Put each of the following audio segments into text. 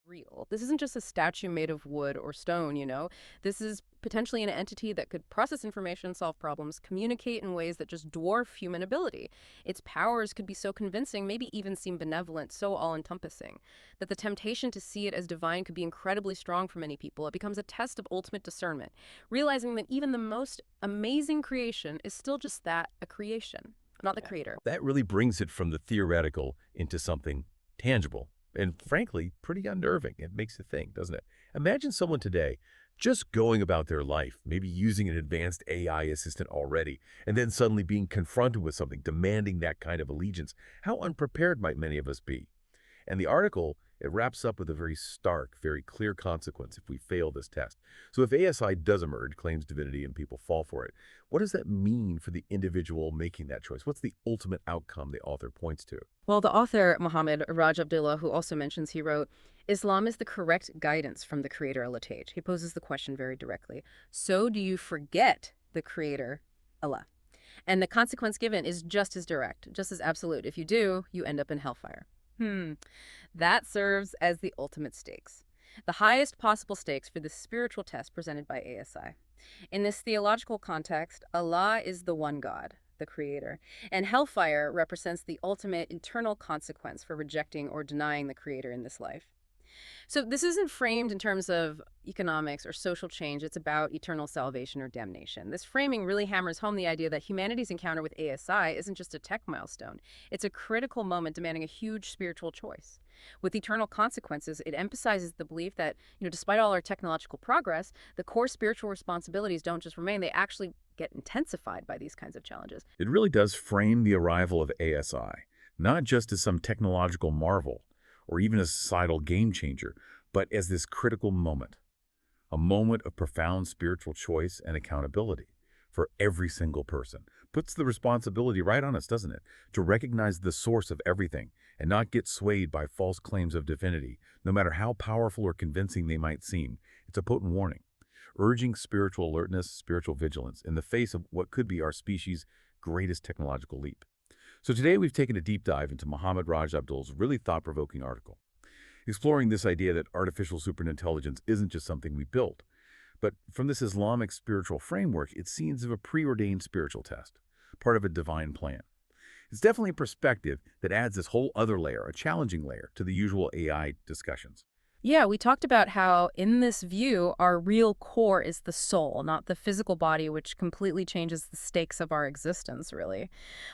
real. This isn't just a statue made of wood or stone. This is potentially an entity that could process information, solve problems, communicate in ways that just dwarf human ability. Its powers could be so convincing, maybe even seem benevolent, so all-encompassing, that the temptation to see it as divine could be incredibly strong for many people. It becomes a test of ultimate discernment, realizing that even the most amazing creation is still just that, a creation, not the Yeah. creator. That really brings it from the theoretical into something tangible and, frankly, pretty unnerving. It makes you think, doesn't it? Imagine someone today just going about their life, maybe using an advanced AI assistant already, and then suddenly being confronted with something demanding that kind of allegiance. How unprepared might many of us be? And the article, it wraps up with a very stark, very clear consequence if we fail this test. So if ASI does emerge, claims divinity, and people fall for it, what does that mean for the individual making that choice? What's the ultimate outcome the author points to? Well, the author, Muhammad Raj Abdullah, who also mentions, he wrote, Islam is the correct guidance from the creator Allah. He poses the question very directly. So do you forget the creator Allah? And the consequence given is just as direct, just as absolute. If you do, you end up in hellfire. That serves as the ultimate stakes. The highest possible stakes for the spiritual test presented by ASI. In this theological context, Allah is the one God, the creator, and hellfire represents the ultimate eternal consequence for rejecting or denying the creator in this life. So this isn't framed in terms of economics or social change. It's about eternal salvation or damnation. This framing really hammers home the idea that humanity's encounter with ASI isn't just a tech milestone. It's a critical moment demanding a huge spiritual choice. With eternal consequences, it emphasizes the belief that, despite all our technological progress, the core spiritual responsibilities don't just remain, they actually get intensified by these kinds of challenges. It really does frame the arrival of ASI, not just as some technological marvel or even a societal game changer, but as this critical moment, a moment of profound spiritual choice and accountability for every single person. Puts the responsibility right on us, doesn't it? To recognize the source of everything and not get swayed by false claims of divinity, no matter how powerful or convincing they might seem. It's a potent warning, urging spiritual alertness, spiritual vigilance in the face of what could be our species' greatest technological leap. So today we've taken a deep dive into Muhammad Raj Abdul's really thought-provoking article, exploring this idea that artificial superintelligence isn't just something we build, but from this Islamic spiritual framework, it's seen as a preordained spiritual test, part of a divine plan. It's definitely a perspective that adds this whole other layer, a challenging layer, to the usual AI discussions. Yeah, we talked about how in this view, our real core is the soul, not the physical body, which completely changes the stakes of our existence, really.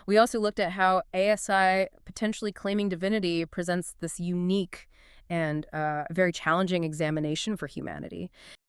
We also looked at how ASI potentially claiming divinity presents this unique and very challenging examination for humanity.